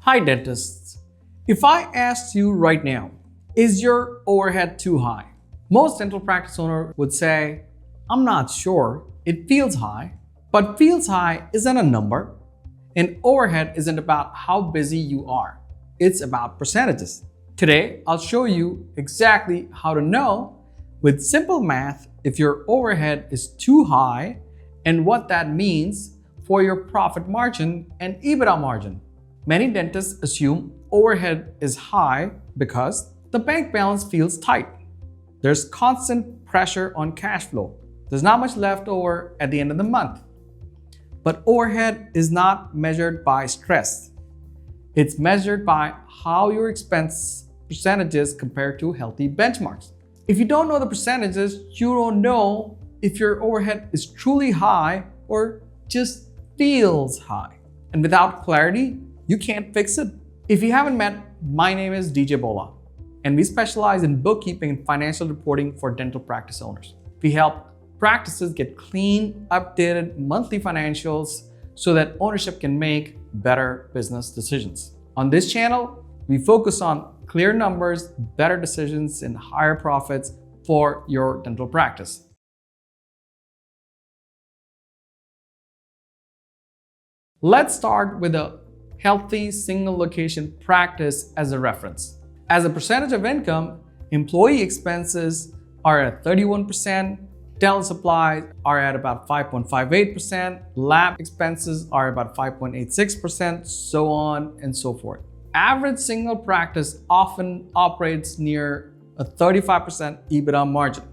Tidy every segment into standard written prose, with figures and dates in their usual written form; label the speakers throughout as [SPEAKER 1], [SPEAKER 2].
[SPEAKER 1] Hi dentists. If I asked you right now, is your overhead too high? Most dental practice owner would say, I'm not sure, it feels high. But feels high isn't a number, and overhead isn't about how busy you are. It's about percentages. Today, I'll show you exactly how to know with simple math if your overhead is too high and what that means for your profit margin and EBITDA margin. Many dentists assume overhead is high because the bank balance feels tight. There's constant pressure on cash flow. There's not much left over at the end of the month. But overhead is not measured by stress. It's measured by how your expense percentages compare to healthy benchmarks. If you don't know the percentages, you don't know if your overhead is truly high or just feels high. And without clarity, you can't fix it. If you haven't met, my name is DJ Bhola, and we specialize in bookkeeping and financial reporting for dental practice owners. We help practices get clean, updated monthly financials so that ownership can make better business decisions. On this channel, we focus on clear numbers, better decisions, and higher profits for your dental practice. Let's start with a healthy single location practice as a reference. As a percentage of income, employee expenses are at 31%, dental supplies are at about 5.58%, lab expenses are about 5.86%, so on and so forth. Average single practice often operates near a 35% EBITDA margin.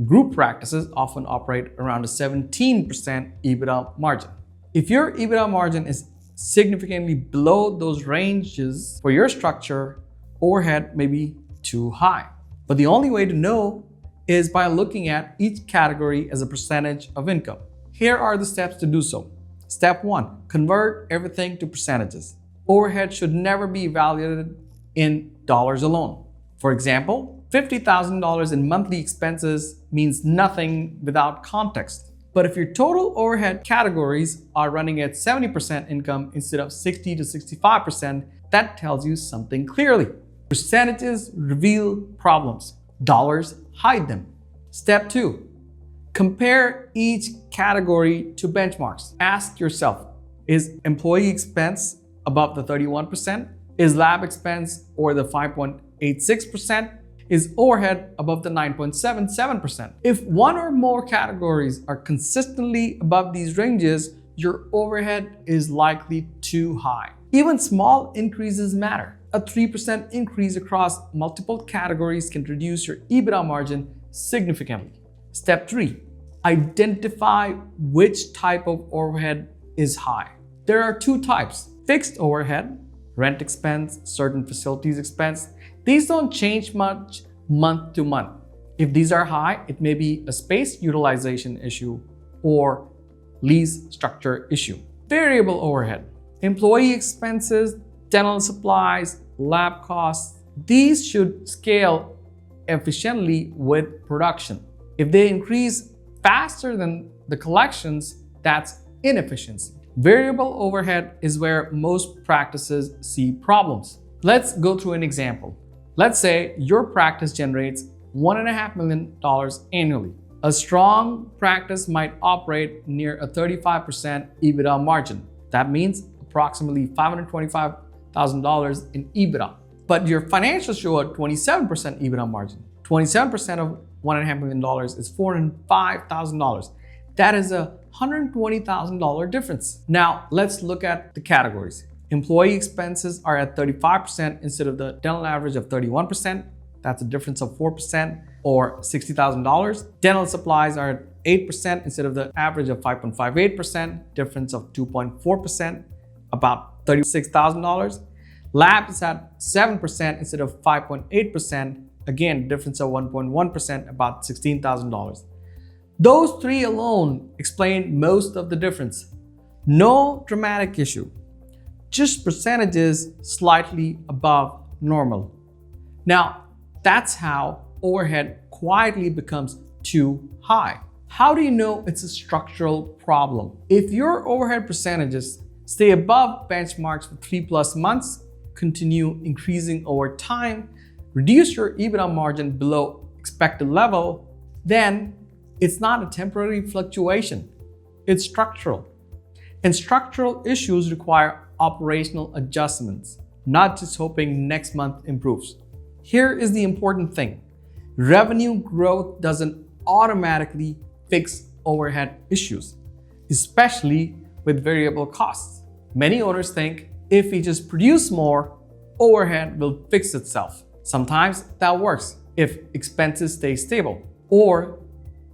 [SPEAKER 1] Group practices often operate around a 17% EBITDA margin. If your EBITDA margin is significantly below those ranges for your structure, overhead may be too high. But the only way to know is by looking at each category as a percentage of income. Here are the steps to do so. Step 1, convert everything to percentages. Overhead should never be evaluated in dollars alone. For example, $50,000 in monthly expenses means nothing without context. But if your total overhead categories are running at 70% income instead of 60 to 65%, that tells you something clearly. Percentages reveal problems. Dollars hide them. Step 2, compare each category to benchmarks. Ask yourself, is employee expense above the 31%? Is lab expense or the 5.86%? Is overhead above the 9.77%? If one or more categories are consistently above these ranges, your overhead is likely too high. Even small increases matter. A 3% increase across multiple categories can reduce your EBITDA margin significantly. Step 3, identify which type of overhead is high. There are 2 types: fixed overhead, rent expense, certain facilities expense. These don't change much month to month. If these are high, it may be a space utilization issue or lease structure issue. Variable overhead, employee expenses, dental supplies, lab costs. These should scale efficiently with production. If they increase faster than the collections, that's inefficiency. Variable overhead is where most practices see problems. Let's go through an example. Let's say your practice generates $1.5 million annually. A strong practice might operate near a 35% EBITDA margin. That means approximately $525,000 in EBITDA. But your financials show a 27% EBITDA margin. 27% of $1.5 million is $405,000. That is a $120,000 difference. Now let's look at the categories. Employee expenses are at 35% instead of the dental average of 31%. That's a difference of 4% or $60,000. Dental supplies are at 8% instead of the average of 5.58%, difference of 2.4%, about $36,000. Lab is at 7% instead of 5.8%, again, difference of 1.1%, about $16,000. Those 3 alone explain most of the difference. No dramatic issue, just percentages slightly above normal. Now, that's how overhead quietly becomes too high. How do you know it's a structural problem? If your overhead percentages stay above benchmarks for 3+ months continue increasing over time, reduce your EBITDA margin below expected level, then it's not a temporary fluctuation, it's structural. And structural issues require operational adjustments, not just hoping next month improves. Here is the important thing. Revenue growth doesn't automatically fix overhead issues, especially with variable costs. Many owners think if we just produce more, overhead will fix itself. Sometimes that works if expenses stay stable, or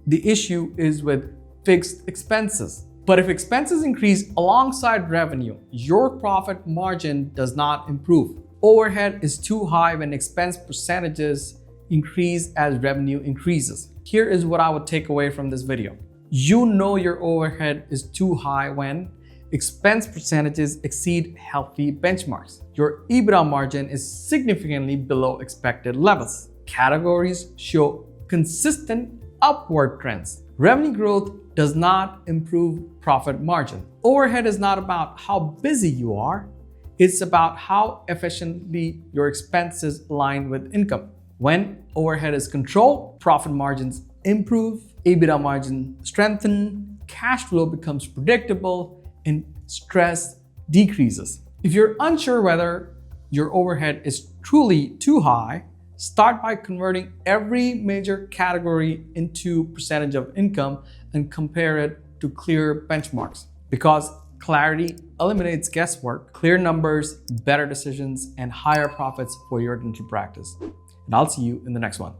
[SPEAKER 1] the issue is with fixed expenses. But if expenses increase alongside revenue, your profit margin does not improve. Overhead is too high when expense percentages increase as revenue increases. Here is what I would take away from this video. You know your overhead is too high when expense percentages exceed healthy benchmarks. Your EBITDA margin is significantly below expected levels. Categories show consistent upward trends. Revenue growth does not improve profit margin. Overhead is not about how busy you are, it's about how efficiently your expenses align with income. When overhead is controlled, profit margins improve, EBITDA margin strengthen, cash flow becomes predictable, and stress decreases. If you're unsure whether your overhead is truly too high, start by converting every major category into percentage of income and compare it to clear benchmarks. Because clarity eliminates guesswork, clear numbers, better decisions, and higher profits for your dental practice. And I'll see you in the next one.